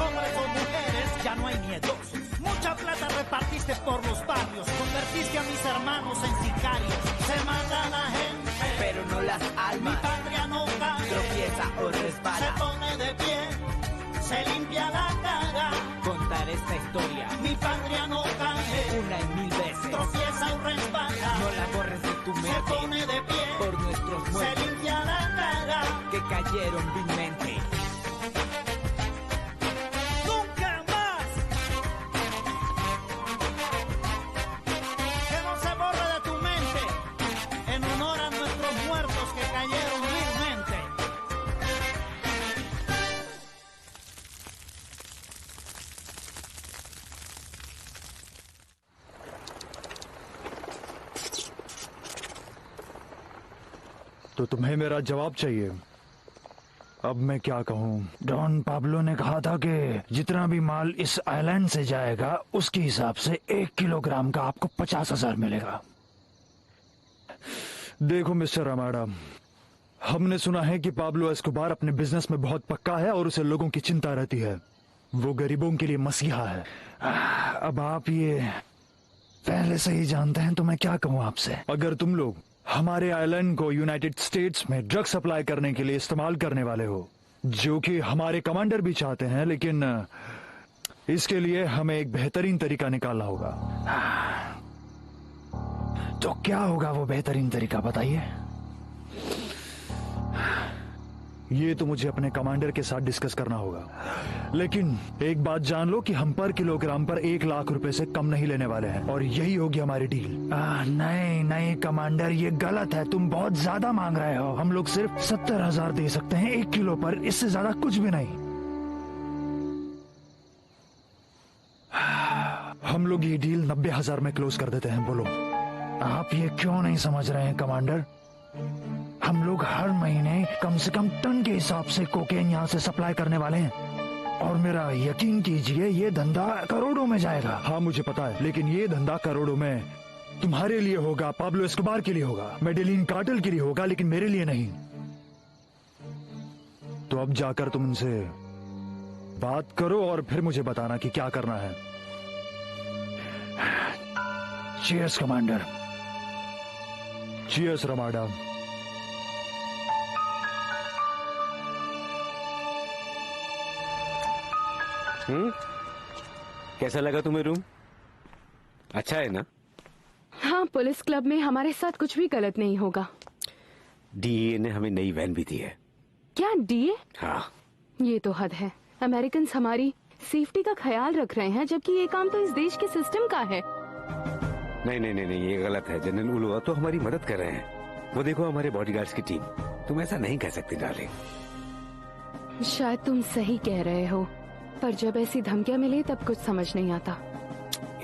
hombres o mujeres, ya no hay nietos. Mucha plata repartiste por los barrios, convertiste a mis hermanos en sicarios. Se mata a la gente, pero no las almas. Mi patria no cae, tropieza o resbala. Se pone de pie, se limpia la cara. Contar esta historia. Mi patria no cae, una y mil veces. Tropieza o resbala. No la borres de tu mente. Se pone de pie, por nuestros muertos. Se limpia la cara. Que cayeron vilmente. तो तुम्हें मेरा जवाब चाहिए। अब मैं क्या कहूँ? Don Pablo ने कहा था कि जितना भी माल इस आइलैंड से जाएगा उसके हिसाब से 1 किलोग्राम का आपको 50,000 मिलेगा। देखो मिस्टर रमाडा, हमने सुना है कि पाब्लो एस्कोबार अपने बिजनेस में बहुत पक्का है और उसे लोगों की चिंता रहती है। वो गरीबों के लिए मसीहा है। अब आप ये पहले से ही जानते हैं तो मैं क्या कहूँ आपसे। अगर तुम लोग हमारे आइलैंड को यूनाइटेड स्टेट्स में ड्रग सप्लाई करने के लिए इस्तेमाल करने वाले हो, जो कि हमारे कमांडर भी चाहते हैं, लेकिन इसके लिए हमें एक बेहतरीन तरीका निकालना होगा। तो क्या होगा वो बेहतरीन तरीका, बताइए। ये तो मुझे अपने कमांडर के साथ डिस्कस करना होगा, लेकिन एक बात जान लो कि हम पर किलोग्राम पर 1 लाख रुपए से कम नहीं लेने वाले हैं, और यही होगी हमारी डील। नहीं नहीं कमांडर, ये गलत है, तुम बहुत ज्यादा मांग रहे हो। हम लोग सिर्फ 70,000 दे सकते हैं 1 किलो पर, इससे ज्यादा कुछ भी नहीं। हम लोग ये डील 90,000 में क्लोज कर देते हैं। बोलो आप ये क्यों नहीं समझ रहे हैं कमांडर? हम लोग हर महीने कम से कम टन के हिसाब से कोकेन यहाँ से सप्लाई करने वाले हैं, और मेरा यकीन कीजिए ये धंधा करोड़ों में जाएगा। हाँ मुझे पता है, लेकिन ये धंधा करोड़ों में तुम्हारे लिए होगा, पाब्लो एस्कोबार के लिए होगा, मेडेलिन कार्टेल के लिए होगा, लेकिन मेरे लिए नहीं। तो अब जाकर तुम उनसे बात करो और फिर मुझे बताना कि क्या करना है। Cheers commander. Cheers Ramada. कैसा लगा तुम्हें रूम? अच्छा है ना? हाँ, पुलिस क्लब में हमारे साथ कुछ भी गलत नहीं होगा। डीए ने हमें नई वैन भी दी है। क्या डीए? हाँ। ये तो हद है। अमेरिकन हमारी सेफ्टी का ख्याल रख रहे हैं, जबकि ये काम तो इस देश के सिस्टम का है। नहीं नहीं नहीं नहीं, ये गलत है। जनरल उलवा तो हमारी मदद कर रहे हैं। वो देखो हमारे बॉडीगार्ड्स की टीम। तुम ऐसा नहीं कह सकती डार्लिंग। शायद तुम सही कह रहे हो, पर जब ऐसी धमकियां मिले तब कुछ समझ नहीं आता।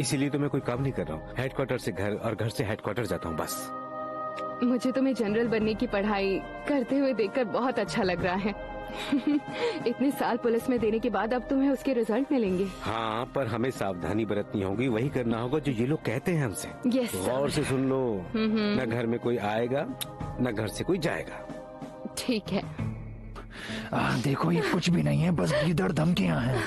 इसीलिए तो मैं कोई काम नहीं कर रहा हूँ। हेडक्वार्टर से घर और घर से हेडक्वार्टर जाता हूँ बस। मुझे तुम्हें जनरल बनने की पढ़ाई करते हुए देखकर बहुत अच्छा लग रहा है। इतने साल पुलिस में देने के बाद अब तुम्हें उसके रिजल्ट मिलेंगे। हाँ, पर हमें सावधानी बरतनी होगी। वही करना होगा जो ये लोग कहते हैं हमसे। Yes sir. गौर से सुन लो। न घर में कोई आएगा न घर से कोई जाएगा। ठीक है। देखो ये कुछ भी नहीं है, बस इधर धमकियां हैं,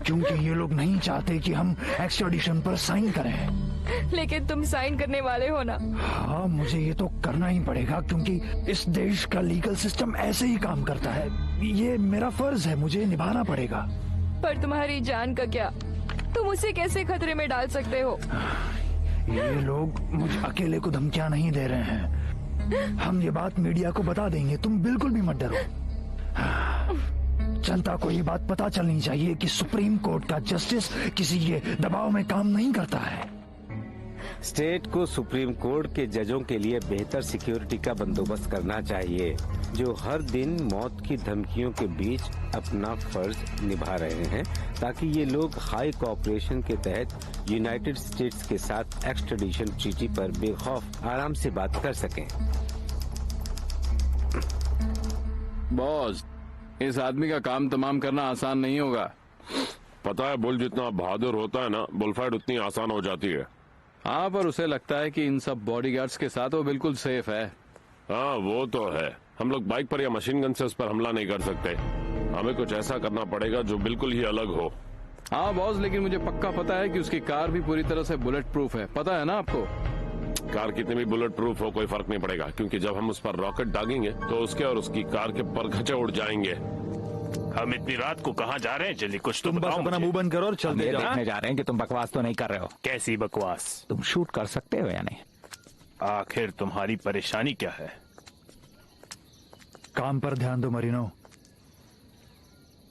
क्योंकि ये लोग नहीं चाहते कि हम एक्स्ट्राडिशन पर साइन करें। लेकिन तुम साइन करने वाले हो ना? हाँ, मुझे ये तो करना ही पड़ेगा, क्योंकि इस देश का लीगल सिस्टम ऐसे ही काम करता है। ये मेरा फर्ज है, मुझे निभाना पड़ेगा। पर तुम्हारी जान का क्या? तुम उसे कैसे खतरे में डाल सकते हो? ये लोग मुझे अकेले को धमकियां नहीं दे रहे हैं। हम ये बात मीडिया को बता देंगे, तुम बिल्कुल भी मत डरो। जनता को ये बात पता चलनी चाहिए कि सुप्रीम कोर्ट का जस्टिस किसी के दबाव में काम नहीं करता है। स्टेट को सुप्रीम कोर्ट के जजों के लिए बेहतर सिक्योरिटी का बंदोबस्त करना चाहिए, जो हर दिन मौत की धमकियों के बीच अपना फर्ज निभा रहे हैं, ताकि ये लोग हाई कोऑपरेशन के तहत यूनाइटेड स्टेट्स के साथ एक्सट्रेडिशन ट्रीटी पर बेखौफ आराम से बात कर सकें। बॉस, इस आदमी का काम तमाम करना आसान नहीं होगा। पता है, बुल जितना बहादुर होता है ना, बुलफाइट उतनी आसान हो जाती है। हाँ, पर उसे लगता है कि इन सब बॉडीगार्ड्स के साथ वो बिल्कुल सेफ है। हाँ वो तो है। हम लोग बाइक पर या मशीन गन से उस पर हमला नहीं कर सकते। हमें कुछ ऐसा करना पड़ेगा जो बिल्कुल ही अलग हो। हाँ बॉस, लेकिन मुझे पक्का पता है कि उसकी कार भी पूरी तरह से बुलेट प्रूफ है। पता है ना आपको? कार कितनी भी बुलेट प्रूफ हो कोई फर्क नहीं पड़ेगा, क्योंकि जब हम उस पर रॉकेट दागेंगे तो उसके और उसकी कार के परखचे उड़ जाएंगे। हम इतनी रात को कहाँ जा रहे हैं? जल्दी कुछ तो तुम बस बताओ अपना मुझे। मुंह बंद करो और हम चलते ये जाओ। देखने जा रहे हैं कि तुम बकवास तो नहीं कर रहे हो। कैसी बकवास? तुम शूट कर सकते हो या नहीं? आखिर तुम्हारी परेशानी क्या है? काम पर ध्यान दो मरीनो।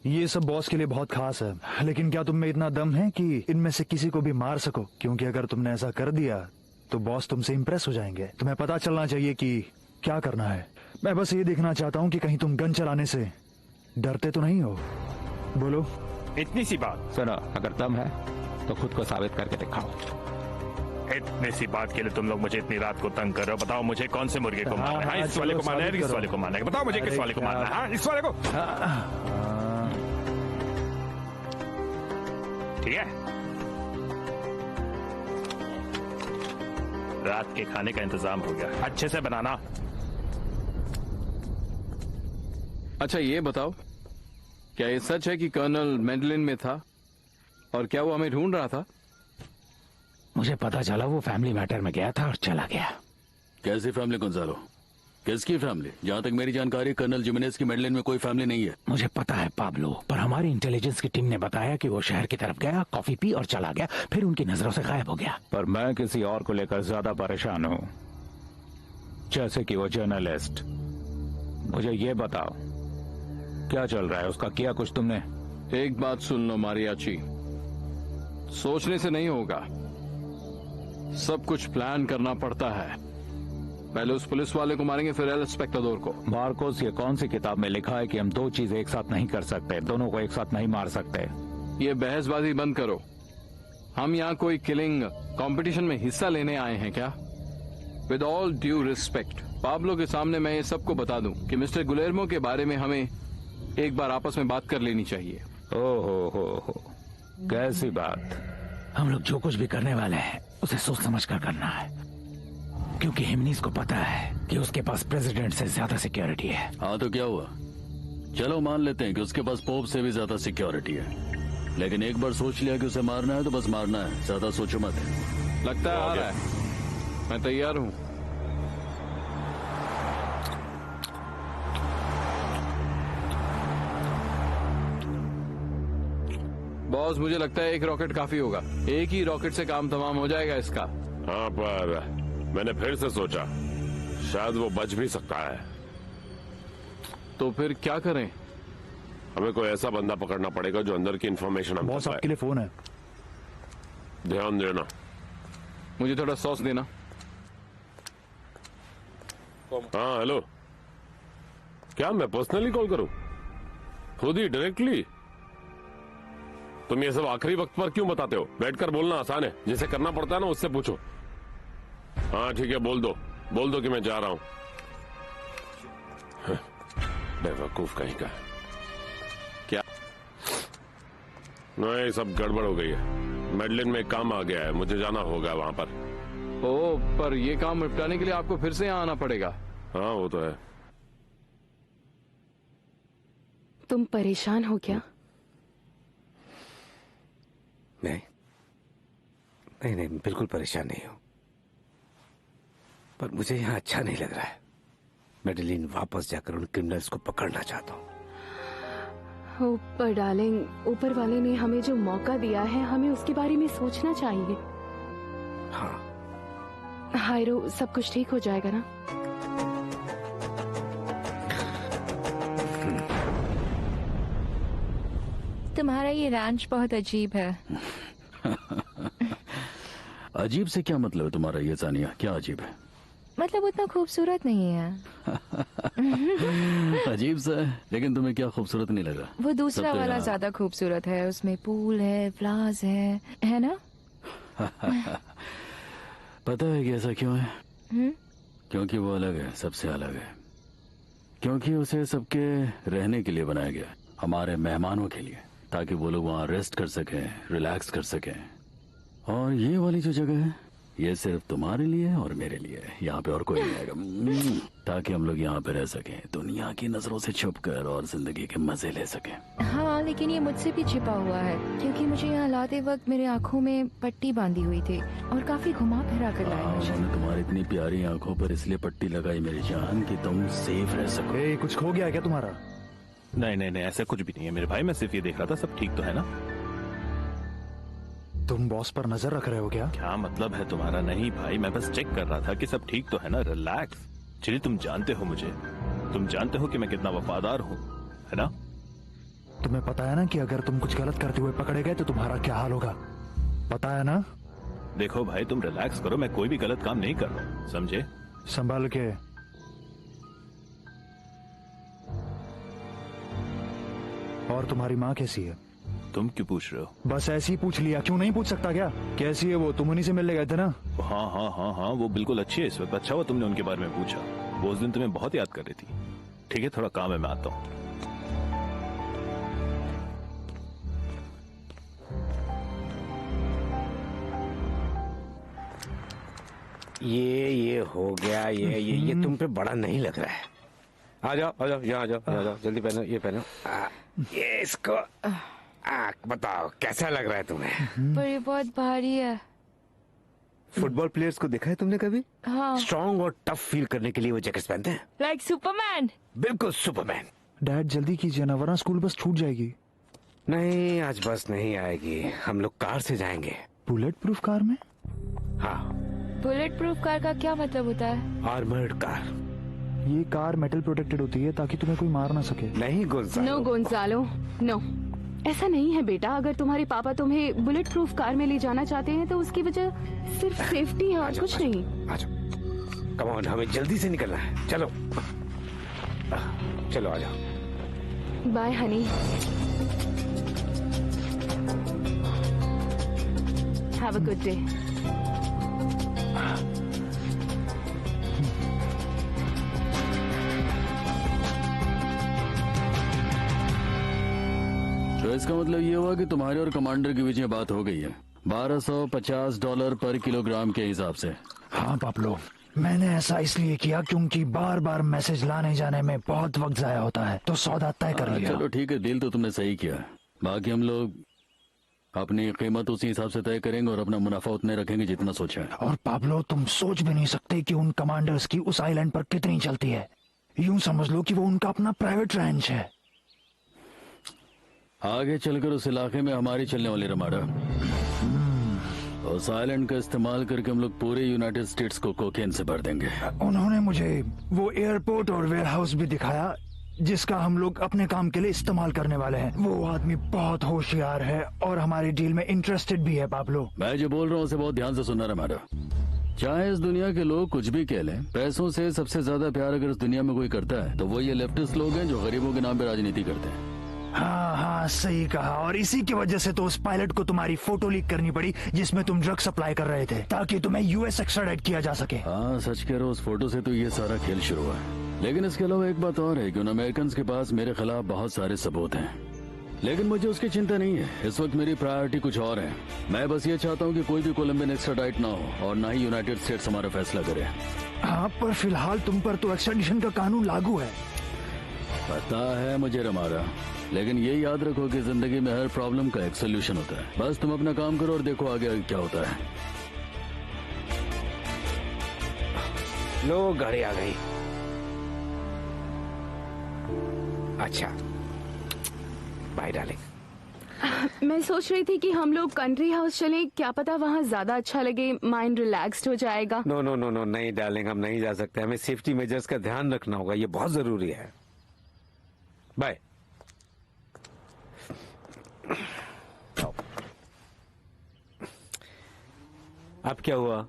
ये सब बॉस के लिए बहुत खास है, लेकिन क्या तुम में इतना दम है कि इनमें से किसी को भी मार सको? क्योंकि अगर तुमने ऐसा कर दिया तो बॉस तुमसे इम्प्रेस हो जाएंगे। तुम्हें पता चलना चाहिए कि क्या करना है। मैं बस ये देखना चाहता हूँ कि कहीं तुम गन चलाने से डरते तो नहीं हो। बोलो। इतनी सी बात? सुनो, अगर दम है तो खुद को साबित करके दिखाओ। इतनी सी बात के लिए तुम लोग मुझे इतनी रात को तंग कर रहे हो। बताओ मुझे कौन से मुर्गे को हाँ, मारना है? हाँ, इस वाले चलो, को मारना है, साबित इस करो। वाले को मारना है? बताओ मुझे किस अरे वाले को क्या- मारना है? हाँ, इस वाले को। ठीक है, रात के खाने का इंतजाम हो गया, अच्छे से बनाना। अच्छा ये बताओ, क्या ये सच है कि कर्नल मेडलिन में था और क्या वो हमें ढूंढ रहा था? मुझे पता चला वो फैमिली मैटर में गया था और चला गया। कैसी फैमिली गोंजालो? किसकी फैमिली? जहाँ तक मेरी जानकारी कर्नल जिमेनेज की मेडलिन में कोई फैमिली नहीं है। मुझे पता है पाब्लो, पर हमारी इंटेलिजेंस की टीम ने बताया कि वो शहर की तरफ गया, कॉफी पी और चला गया, फिर उनकी नजरों से गायब हो गया। पर मैं किसी और को लेकर ज्यादा परेशान हूँ, जैसे कि वो जर्नलिस्ट। मुझे ये बताओ क्या चल रहा है, उसका किया कुछ तुमने? एक बात सुन लो मारियाची, सोचने से नहीं होगा, सब कुछ प्लान करना पड़ता है। पहले उस पुलिस वाले को मारेंगे, फिर एल स्पेक्टाडोर को। मार्कोस, ये कौन सी किताब में लिखा है कि हम दो चीजें एक साथ नहीं कर सकते, दोनों को एक साथ नहीं मार सकते? ये बहसबाजी बंद करो। हम यहाँ कोई किलिंग कंपटीशन में हिस्सा लेने आए हैं क्या? With all due respect, Pablo के सामने मैं ये सबको बता दूं कि मिस्टर गुलेर्मो के बारे में हमें एक बार आपस में बात कर लेनी चाहिए। ओहो हो, कैसी बात? हम लोग जो कुछ भी करने वाले हैं उसे सोच समझ कर करना है, क्योंकि हिमनीस को पता है कि उसके पास प्रेसिडेंट से ज्यादा सिक्योरिटी है। हाँ तो क्या हुआ? चलो मान लेते हैं कि उसके पास पोप से भी ज्यादा सिक्योरिटी है, लेकिन एक बार सोच लिया कि उसे मारना है तो बस मारना है, ज्यादा सोचो मत। लगता है आ रहा है, मैं तैयार हूँ। बॉस, मुझे लगता है एक रॉकेट काफी होगा। एक ही रॉकेट से काम तमाम हो जाएगा इसका। हाँ, पर मैंने फिर से सोचा शायद वो बच भी सकता है। तो फिर क्या करें? हमें कोई ऐसा बंदा पकड़ना पड़ेगा जो अंदर की इन्फॉर्मेशन हम बॉस तक आपके लिए फोन है। पाए। ध्यान देना। मुझे थोड़ा सॉस देना। हाँ हेलो, क्या मैं पर्सनली कॉल करूं? खुद ही डायरेक्टली? तुम ये सब आखिरी वक्त पर क्यों बताते हो? बैठकर बोलना आसान है, जिसे करना पड़ता है ना उससे पूछो। हाँ ठीक है, बोल दो कि मैं जा रहा हूं। बेवकूफ कहीं का। क्या? नहीं, सब गड़बड़ हो गई है। मेडलिन में काम आ गया है, मुझे जाना होगा वहां पर। ओह, पर ये काम निपटाने के लिए आपको फिर से यहाँ आना पड़ेगा। हाँ वो तो है। तुम परेशान हो क्या? नहीं, बिल्कुल परेशान नहीं हूं, पर मुझे यहाँ अच्छा नहीं लग रहा है। मेडलिन वापस जाकर उन क्रिमिनल्स को पकड़ना चाहता हूँ। ऊपर डार्लिंग, ऊपर वाले ने हमें जो मौका दिया है हमें उसके बारे में सोचना चाहिए। हाँ, हायरो, सब कुछ ठीक हो जाएगा ना? तुम्हारा ये रैंच बहुत अजीब है। अजीब से क्या मतलब है तुम्हारा ये जानिया? क्या अजीब है? मतलब उतना खूबसूरत नहीं है। अजीब सा है, लेकिन तुम्हें क्या खूबसूरत नहीं लगा? वो दूसरा सब तो वाला यहाँ- ज्यादा खूबसूरत है, उसमें पूल है, फ्लावर्स है ना? पता है कि ऐसा क्यों है? हम्म? क्योंकि वो अलग है, सबसे अलग है। क्योंकि उसे सबके रहने के लिए बनाया गया, हमारे मेहमानों के लिए, ताकि वो लोग वहाँ रेस्ट कर सकें, रिलैक्स कर सकें। और ये वाली जो जगह है, ये सिर्फ तुम्हारे लिए है और मेरे लिए है। यहाँ पे और कोई नहीं आएगा। ताकि हम लोग यहाँ पे रह सकें, दुनिया की नजरों से छुपकर और जिंदगी के मजे ले सकें। हाँ, लेकिन ये मुझसे भी छिपा हुआ है, क्योंकि मुझे यहाँ लाते वक्त मेरे आँखों में पट्टी बांधी हुई थी और काफी घुमा फिरा कर लाए मुझे। मैंने तुम्हारी इतनी प्यारी आंखों पर इसलिए पट्टी लगाई मेरी जान कि तुम सेफ रह सको। कुछ खो गया क्या तुम्हारा? नहीं नहीं नहीं, ऐसा कुछ भी नहीं है मेरे भाई। मैं सिर्फ ये देख रहा था सब ठीक तो है ना। तुम बॉस पर नजर रख रहे हो क्या? क्या मतलब है तुम्हारा? नहीं भाई, मैं बस चेक कर रहा था कि सब ठीक तो है ना। रिलैक्स। चलिए, तुम जानते हो मुझे, तुम जानते हो कि मैं कितना वफादार हूँ, है ना? तुम्हें पता है ना कि अगर तुम कुछ गलत करते हुए पकड़े गए तो तुम्हारा क्या हाल होगा? पता है ना? देखो भाई, तुम रिलैक्स करो, मैं कोई भी गलत काम नहीं कर रहा हूँ, समझे? संभाल के। और तुम्हारी माँ कैसी है? तुम क्यों पूछ रहे हो? बस ऐसे ही पूछ लिया, क्यों नहीं पूछ सकता क्या? कैसी है वो? तुम उन्हीं से मिलने गए थे ना? हाँ हाँ हाँ हाँ, वो बिल्कुल अच्छी है इस वक्त। अच्छा हुआ तुमने उनके बारे में पूछा, वो उस दिन तुम्हें बहुत याद कर रही थी। ठीक है, थोड़ा काम है, मैं आता हूँ। ये हो गया। ये तुम पे बड़ा नहीं लग रहा है। आ जाओ यहाँ आ जाओ, जल्दी पहनो, ये पहनो। ये इसको बताओ कैसा लग रहा है तुम्हें? पर ये बहुत भारी है। फुटबॉल प्लेयर्स को देखा है तुमने कभी? हाँ। स्ट्रॉन्ग और टफ फील करने के लिए वो जैकेट पहनते हैं। Like Superman. बिल्कुल सुपरमैन। डैड जल्दी कीजिए ना, वरना स्कूल बस छूट जाएगी। नहीं, आज बस नहीं आएगी, हम लोग कार से जाएंगे। बुलेट प्रूफ कार में? हाँ। बुलेट प्रूफ कार का क्या मतलब होता है? Armoured car. ये कार मेटल प्रोटेक्टेड होती है ताकि तुम्हें कोई मार ना सके। नहीं गोंजालो। नो गोंजालो, नो, ऐसा नहीं है बेटा। अगर तुम्हारे पापा तुम्हें बुलेट प्रूफ कार में ले जाना चाहते हैं तो उसकी वजह सिर्फ सेफ्टी है और कुछ नहीं। कम ऑन, हमें जल्दी से निकलना है। चलो चलो, आ जाओ। Bye honey. Have a good day. तो इसका मतलब ये हुआ कि तुम्हारे और कमांडर के बीच में बात हो गई है $1250 पर किलोग्राम के हिसाब से। हाँ पाब्लो, मैंने ऐसा इसलिए किया क्योंकि बार बार मैसेज लाने जाने में बहुत वक्त जाया होता है, तो सौदा तय कर लिया। चलो ठीक है, डील तो तुमने सही किया। बाकी हम लोग अपनी कीमत उसी हिसाब से तय करेंगे और अपना मुनाफा उतने रखेंगे जितना सोचा है। और पाब्लो, तुम सोच भी नहीं सकते कि उन कमांडर्स की उस आइलैंड पर कितनी चलती है। यूं समझ लो कि वो उनका अपना प्राइवेट रैंच है। आगे चलकर उस इलाके में हमारी चलने वाली रमाडा, उस आइलैंड का इस्तेमाल करके हम लोग पूरे यूनाइटेड स्टेट्स को कोकेन से भर देंगे। उन्होंने मुझे वो एयरपोर्ट और वेयरहाउस भी दिखाया जिसका हम लोग अपने काम के लिए इस्तेमाल करने वाले हैं। वो आदमी बहुत होशियार है और हमारी डील में इंटरेस्टेड भी है पाब्लो। मैं जो बोल रहा हूँ उसे बहुत ध्यान से सुनना रमाडा। चाहे इस दुनिया के लोग कुछ भी कह लें, पैसों से सबसे ज्यादा प्यार अगर इस दुनिया में कोई करता है तो वो ये लेफ्टिस्ट लोग हैं जो गरीबों के नाम पे राजनीति करते हैं। हाँ, सही कहा। और इसी की वजह से तो उस पायलट को तुम्हारी फोटो लीक करनी पड़ी जिसमें तुम ड्रग सप्लाई कर रहे थे, ताकि तुम्हें यूएस एक्स्ट्राडाइट किया जा सके। हाँ सच कह रहा हूँ, उस फोटो से तो ये सारा खेल शुरू हुआ है। लेकिन इसके अलावा एक बात और है कि उन अमेरिकन के पास मेरे खिलाफ बहुत सारे सबूत हैं, लेकिन मुझे उसकी चिंता नहीं है। इस वक्त मेरी प्रायोरिटी कुछ और है। मैं बस ये चाहता हूँ कि कोई भी कोलंबियन एक्स्ट्राडाइट ना हो और ना ही यूनाइटेड स्टेट्स हमारा फैसला करे। हाँ, पर फिलहाल तुम पर तो एक्स्ट्राडिशन का कानून लागू है। पता है मुझे रमारा, लेकिन ये याद रखो कि जिंदगी में हर प्रॉब्लम का एक सोल्यूशन होता है। बस तुम अपना काम करो और देखो आगे क्या होता है। लो, गाड़ी आ गई। अच्छा, बाय डार्लिंग। मैं सोच रही थी कि हम लोग कंट्री हाउस चलें, क्या पता वहाँ ज्यादा अच्छा लगे, माइंड रिलैक्स्ड हो जाएगा। नो नो नो नो, नहीं डार्लिंग, हम नहीं जा सकते। हमें सेफ्टी मेजर्स का ध्यान रखना होगा, ये बहुत जरूरी है। बाय। अब क्या हुआ?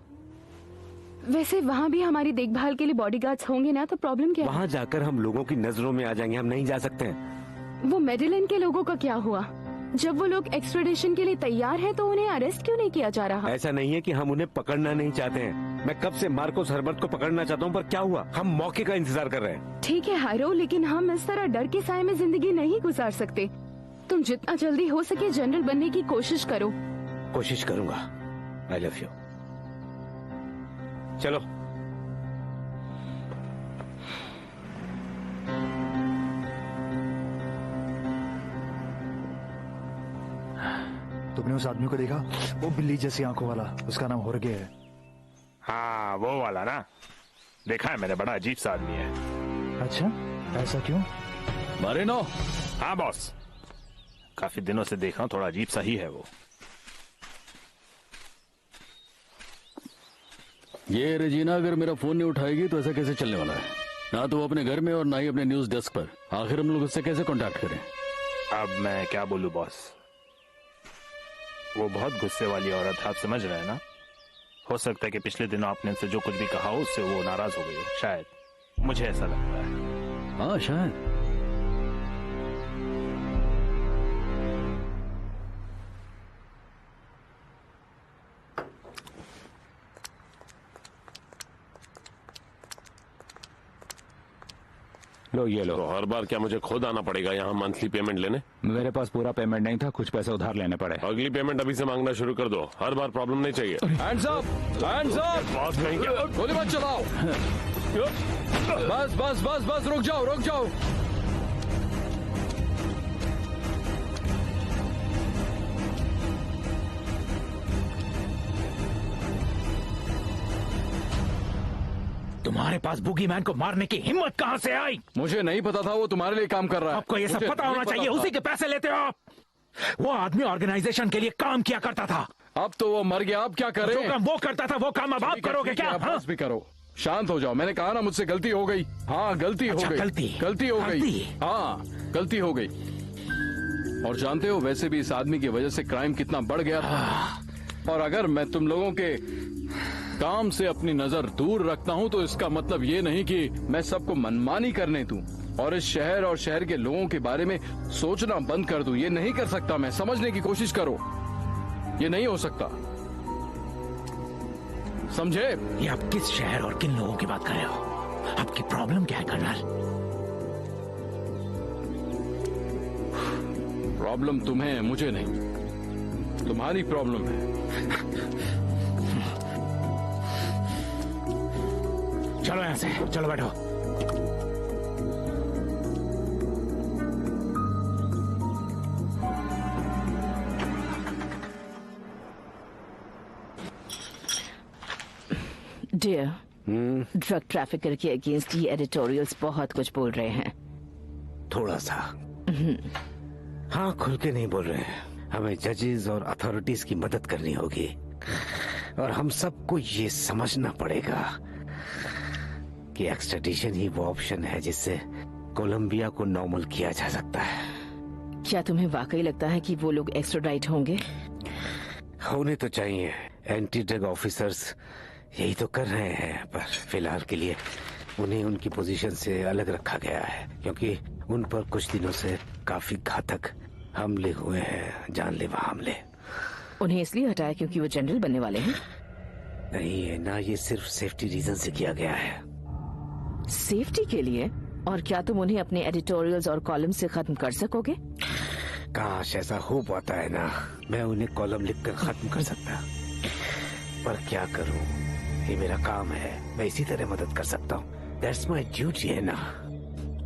वैसे वहाँ भी हमारी देखभाल के लिए बॉडीगार्ड्स होंगे ना, तो प्रॉब्लम क्या है? वहाँ जाकर हम लोगों की नजरों में आ जाएंगे, हम नहीं जा सकते। वो मेडिलिन के लोगों का क्या हुआ? जब वो लोग एक्स्ट्राडिशन के लिए तैयार हैं, तो उन्हें अरेस्ट क्यों नहीं किया जा रहा? ऐसा नहीं है कि हम उन्हें पकड़ना नहीं चाहते हैं। मैं कब से मार्कोस हर्बर्ट को पकड़ना चाहता हूँ, पर क्या हुआ? हम मौके का इंतजार कर रहे हैं। ठीक है हारो, लेकिन हम इस तरह डर के साए में जिंदगी नहीं गुजार सकते। तुम जितना जल्दी हो सके जनरल बनने की कोशिश करो। कोशिश करूंगा। I love you. चलो। तुमने उस आदमी को देखा? वो बिल्ली जैसी आंखों वाला, उसका नाम होर्गे है। हाँ वो वाला ना, देखा है मैंने, बड़ा अजीब सा आदमी है। अच्छा, ऐसा क्यों? मारिनो। हाँ बॉस, काफी दिनों से देख रहा हूँ, थोड़ा अजीब सा ही है वो। ये रेजिना अगर मेरा फोन नहीं उठाएगी तो ऐसा कैसे चलने वाला है? ना तो वो अपने घर में और ना ही अपने न्यूज डेस्क पर। आखिर हम लोग उससे कैसे कांटेक्ट करें? अब मैं क्या बोलूं बॉस, वो बहुत गुस्से वाली औरत है, आप समझ रहे हैं ना। हो सकता है कि पिछले दिनों आपने उनसे जो कुछ भी कहा हो उससे वो नाराज हो गई हो, शायद, मुझे ऐसा लगता है। हाँ शायद। लो ये लो। तो हर बार क्या मुझे खुद आना पड़ेगा यहाँ मंथली पेमेंट लेने? मेरे पास पूरा पेमेंट नहीं था, कुछ पैसे उधार लेने पड़े। अगली पेमेंट अभी से मांगना शुरू कर दो, हर बार प्रॉब्लम नहीं चाहिए। Hands up, hands up. Boss नहीं क्या? गोली मत चलाओ। बस बस बस बस, रुक जाओ रुक जाओ। तुम्हारे पास बुगी मैन को मारने की हिम्मत कहाँ से आई? मुझे नहीं पता था वो तुम्हारे लिए काम कर रहा है। आपको ये सब मुझे पता नहीं होना चाहिए, था। उसी के पैसे लेते हो आप। वो आदमी ऑर्गेनाइजेशन के लिए काम किया करता था। अब तो वो मर गया, अब क्या करें? जो काम वो करता था वो काम अब आप करोगे क्या? आप हाँ? बस भी करो, शांत हो जाओ। मैंने कहा ना मुझसे गलती हो गई। हाँ गलती हो अच्छा, गई। गलती हो गई। हाँ गलती हो गई। और जानते हो वैसे भी इस आदमी की वजह से क्राइम कितना बढ़ गया था। और अगर मैं तुम लोगों के काम से अपनी नजर दूर रखता हूँ तो इसका मतलब ये नहीं कि मैं सबको मनमानी करने दूं और इस शहर और शहर के लोगों के बारे में सोचना बंद कर दूं। ये नहीं कर सकता मैं। समझने की कोशिश करो, ये नहीं हो सकता, समझे? ये आप किस शहर और किन लोगों की बात कर रहे हो? आपकी प्रॉब्लम क्या है कर्नल? प्रॉब्लम तुम्हें है, मुझे नहीं। तुम्हारी प्रॉब्लम है। चलो यहाँ से, चलो बैठो। डियर, ड्रग ट्रैफिकर के अगेंस्ट ये एडिटोरियल्स बहुत कुछ बोल रहे हैं। थोड़ा सा। हाँ, खुल के नहीं बोल रहे हैं। हमें जजेस और अथॉरिटीज की मदद करनी होगी और हम सबको ये समझना पड़ेगा कि एक्सट्रेडिशन ही वो ऑप्शन है जिससे कोलंबिया को नॉर्मल किया जा सकता है। क्या तुम्हें वाकई लगता है कि वो लोग एक्स्ट्राडाइट होंगे? होने तो चाहिए। एंटी ड्रग ऑफिसर्स यही तो कर रहे हैं, पर फिलहाल के लिए उन्हें उनकी पोजीशन से अलग रखा गया है क्योंकि उन पर कुछ दिनों से काफी घातक हमले हुए हैं, जानलेवा हमले। उन्हें इसलिए हटाया क्योंकि वो जनरल बनने वाले हैं? नहीं है ना, ये सिर्फ सेफ्टी रीजन से किया गया है। सेफ्टी के लिए? और क्या तुम उन्हें अपने एडिटोरियल्स और कॉलम से खत्म कर सकोगे? काश ऐसा हो पाता है ना, मैं उन्हें कॉलम लिखकर खत्म कर सकता, पर क्या करूं, ये मेरा काम है। मैं इसी तरह मदद कर सकता हूँ। दैट्स माय ड्यूटी है ना।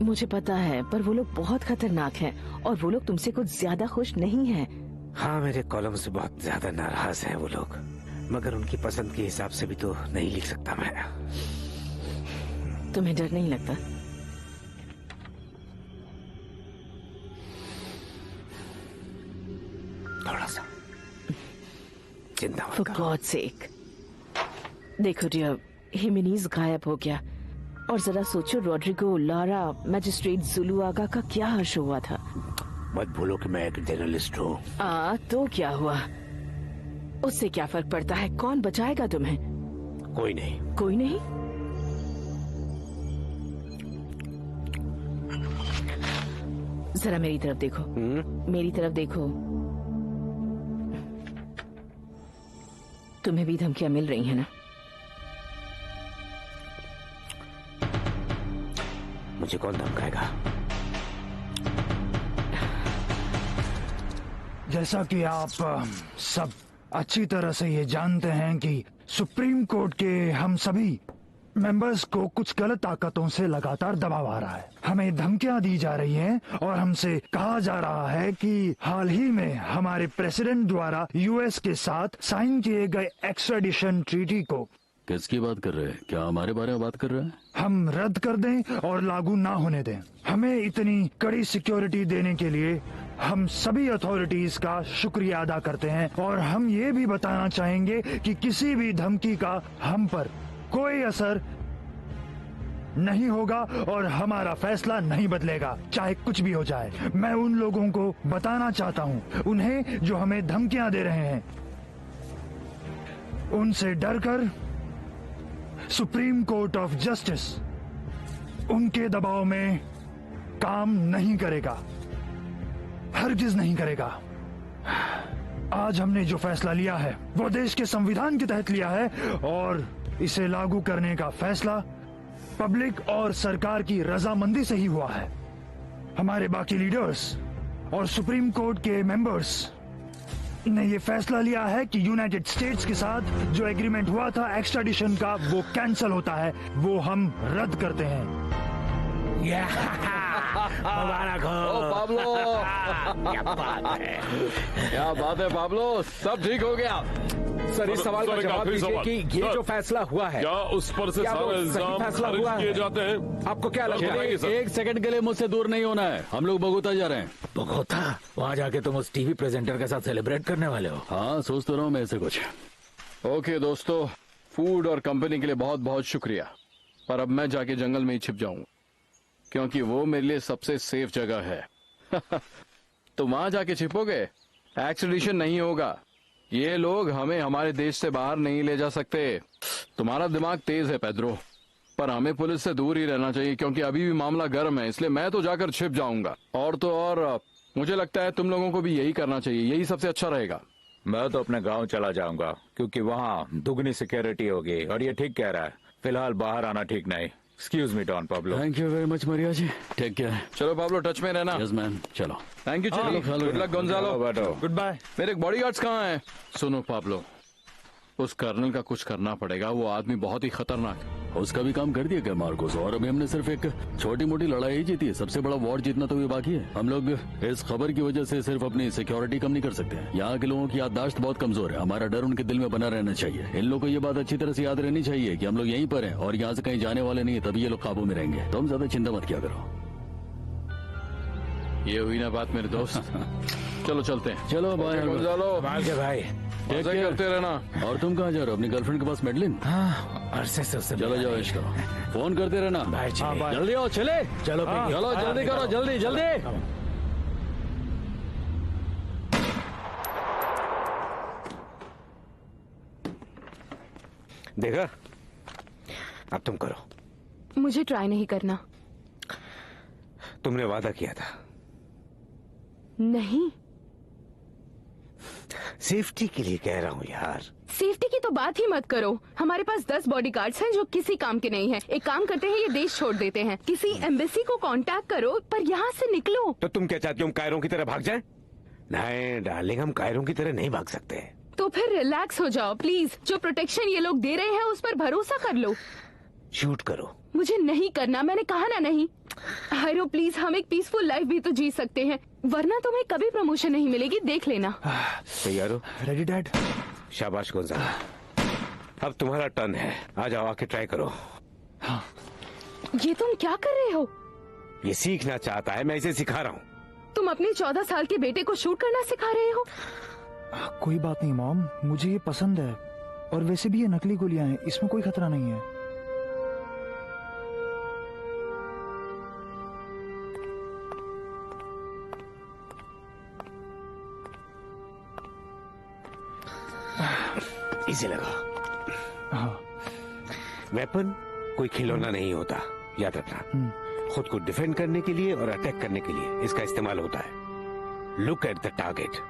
मुझे पता है, पर वो लोग बहुत खतरनाक हैं और वो लोग तुमसे कुछ ज्यादा खुश नहीं हैं। हाँ, मेरे कॉलम से बहुत ज्यादा नाराज हैं वो लोग, मगर उनकी पसंद के हिसाब से भी तो नहीं लिख सकता मैं। तुम्हें डर नहीं लगता? थोड़ा सा। चिंता मत For करो। God's sake। देखो डियर, हिमेनीज गायब हो गया और जरा सोचो रोड्रिगो लारा मैजिस्ट्रेट जुलुआगा का क्या हर्ष हुआ था। मत भूलो कि मैं एक जर्नलिस्ट हूँ। तो क्या हुआ? उससे क्या फर्क पड़ता है? कौन बचाएगा तुम्हें? कोई नहीं। कोई नहीं? जरा मेरी तरफ देखो। मेरी तरफ देखो। तुम्हें भी धमकियां मिल रही हैं ना? मुझे कौन धमकाएगा? जैसा कि आप सब अच्छी तरह से ये जानते हैं कि सुप्रीम कोर्ट के हम सभी मेंबर्स को कुछ गलत ताकतों से लगातार दबाव आ रहा है। हमें धमकियां दी जा रही हैं और हमसे कहा जा रहा है कि हाल ही में हमारे प्रेसिडेंट द्वारा यूएस के साथ साइन किए गए एक्स्ट्राडिशन ट्रीटी को किसकी बात कर रहे हैं? क्या हमारे बारे में बात कर रहे हैं? हम रद्द कर दें और लागू ना होने दें। हमें इतनी कड़ी सिक्योरिटी देने के लिए हम सभी अथॉरिटीज का शुक्रिया अदा करते हैं और हम ये भी बताना चाहेंगे कि किसी भी धमकी का हम पर कोई असर नहीं होगा और हमारा फैसला नहीं बदलेगा, चाहे कुछ भी हो जाए। मैं उन लोगों को बताना चाहता हूं, उन्हें जो हमें धमकियां दे रहे हैं, उनसे डरकर सुप्रीम कोर्ट ऑफ जस्टिस उनके दबाव में काम नहीं करेगा, हरगिज नहीं करेगा। आज हमने जो फैसला लिया है वो देश के संविधान के तहत लिया है और इसे लागू करने का फैसला पब्लिक और सरकार की रजामंदी से ही हुआ है। हमारे बाकी लीडर्स और सुप्रीम कोर्ट के मेंबर्स ने ये फैसला लिया है कि यूनाइटेड स्टेट्स के साथ जो एग्रीमेंट हुआ था एक्स्ट्राडिशन का, वो कैंसिल होता है, वो हम रद्द करते हैं। मुबारक हो। ओ पाब्लो, क्या बात है पाब्लो, सब ठीक हो गया। सर, इस सवाल का जवाब दीजिए कि ये जो फैसला हुआ है, क्या उस पर से सारे इल्जाम खारिज किए जाते हैं? आपको क्या लगता है? एक सेकंड के लिए मुझसे दूर नहीं होना है, हम लोग बगोता जा रहे हैं। बगोता? वहाँ जाके तुम उस टीवी प्रेजेंटर के साथ सेलिब्रेट करने वाले हो? हाँ, सोच तो रहा हूँ मैं ऐसे कुछ। ओके दोस्तों, फूड और कंपनी के लिए बहुत बहुत शुक्रिया, पर अब मैं जाके जंगल में ही छिप जाऊंगा क्योंकि वो मेरे लिए सबसे सेफ जगह है। तो वहां जाके छिपोगे, एक्सट्रेडिशन नहीं होगा। ये लोग हमें हमारे देश से बाहर नहीं ले जा सकते। तुम्हारा दिमाग तेज है पेड्रो, पर हमें पुलिस से दूर ही रहना चाहिए क्योंकि अभी भी मामला गर्म है, इसलिए मैं तो जाकर छिप जाऊंगा। और तो और मुझे लगता है तुम लोगों को भी यही करना चाहिए, यही सबसे अच्छा रहेगा। मैं तो अपने गांव चला जाऊंगा क्योंकि वहाँ दुगनी सिक्योरिटी होगी और ये ठीक कह रहा है। फिलहाल बाहर आना ठीक नहीं। Excuse me Don Pablo. Thank you very much Maria ji, take care. चलो पाब्लो, टच में रहना। यस मैन, चलो। Thank you. चलो, good luck Gonzalo. Goodbye. मेरे बॉडीगार्ड्स कहाँ हैं? सुनो पाब्लो, उस कर्नल का कुछ करना पड़ेगा, वो आदमी बहुत ही खतरनाक है। उसका भी काम कर दिया क्या मार्कोस? और अभी हमने सिर्फ एक छोटी मोटी लड़ाई ही जीती है, सबसे बड़ा वॉर जीतना तो भी बाकी है। हम लोग इस खबर की वजह से सिर्फ अपनी सिक्योरिटी कम नहीं कर सकते हैं। यहाँ के लोगों की याददाश्त बहुत कमजोर है, हमारा डर उनके दिल में बना रहना चाहिए। इन लोगों को ये बात अच्छी तरह से याद रहनी चाहिए कि हम लोग यहीं पर हैं और यहाँ से कहीं जाने वाले नहीं है, तभी ये लोग काबू में रहेंगे। तो हम ज्यादा चिंता मत किया करो। ये हुई ना बात मेरे दोस्त। चलो चलते हैं। चलो बाय गोंजालो। भाई ऐसा ही करते रहना। और तुम कहाँ जा रहे हो? अपनी गर्लफ्रेंड के पास मेडलिन? हाँ, अरसे से उससे चलो जाओ, इश्क करो, फोन करते रहना। भाई जल्दी आओ, चले। चलो चलो जल्दी करो, जल्दी जल्दी। देखा, अब तुम करो। मुझे ट्राई नहीं करना। तुमने वादा किया था। नहीं, सेफ्टी के लिए कह रहा हूँ यार। सेफ्टी की तो बात ही मत करो। हमारे पास 10 बॉडीगार्ड्स हैं जो किसी काम के नहीं हैं। एक काम करते हैं, ये देश छोड़ देते हैं। किसी एम्बेसी को कांटेक्ट करो, पर यहाँ से निकलो। तो तुम क्या चाहती हो, हम कायरों की तरह भाग जाएं? नहीं डार्लिंग, हम कायरों की तरह नहीं भाग सकते। तो फिर रिलैक्स हो जाओ प्लीज। जो प्रोटेक्शन ये लोग दे रहे हैं उस पर भरोसा कर लो। शूट करो। मुझे नहीं करना, मैंने कहा ना नहीं। हायरो प्लीज, हम एक पीसफुल लाइफ भी तो जी सकते हैं, वरना तुम्हें कभी प्रमोशन नहीं मिलेगी, देख लेना। तैयार हो? Ready dad. शाबाश गोंजालो, अब तुम्हारा टर्न है। आ जाओ, आके ट्राई करो। हाँ। ये तुम क्या कर रहे हो? ये सीखना चाहता है, मैं इसे सिखा रहा हूँ। तुम अपने 14 साल के बेटे को शूट करना सिखा रहे हो? कोई बात नहीं मॉम, मुझे ये पसंद है। और वैसे भी ये नकली गोलियां हैं, इसमें कोई खतरा नहीं है। इसे लगाओ। हाँ। वेपन कोई खिलौना नहीं होता, याद रखना। खुद को डिफेंड करने के लिए और अटैक करने के लिए इसका इस्तेमाल होता है। Look at the target.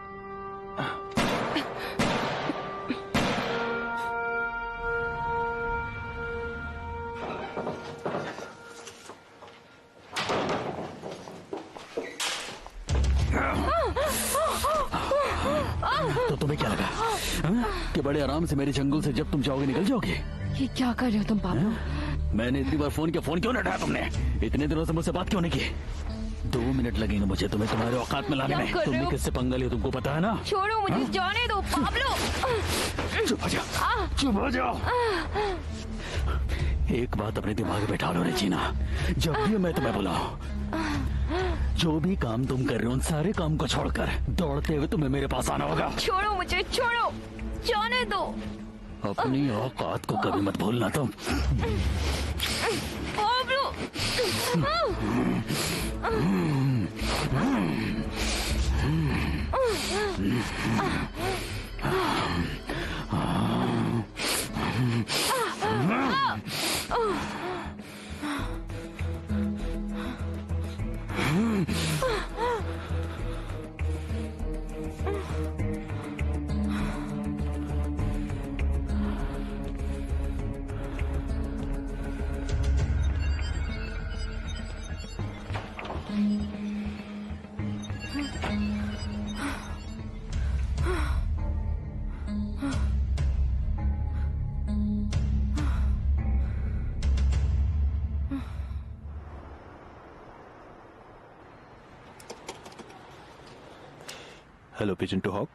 तो तुम्हें क्या लगा कि बड़े आराम से मेरे जंगल से जब तुम जाओगे निकल जाओगे? ये क्या कर रहे हो तुम पाब्लो? मैंने इतनी बार फोन किया, फोन क्यों नहीं उठाया तुमने? इतने दिनों से मुझसे बात क्यों नहीं की? 2 मिनट लगेंगे मुझे तुम्हें तुम्हारे औकात में लाने में। तुमने किससे पंगा लिया तुमको पता है ना? छोड़ो मुझे, जाने दो पाब्लो। चुप हो जाओ, चुप हो जाओ। एक बात अपने दिमाग में बैठा लो रेजिना, जब भी मैं तुम्हें बुलाऊं, जो भी काम तुम कर रहे हो उन सारे काम को छोड़कर दौड़ते हुए तुम्हें मेरे पास आना होगा। छोड़ो मुझे, छोड़ो, जाने दो। अपनी औकात को कभी मत भूलना तुम। Pablo. Hello pigeon to hawk.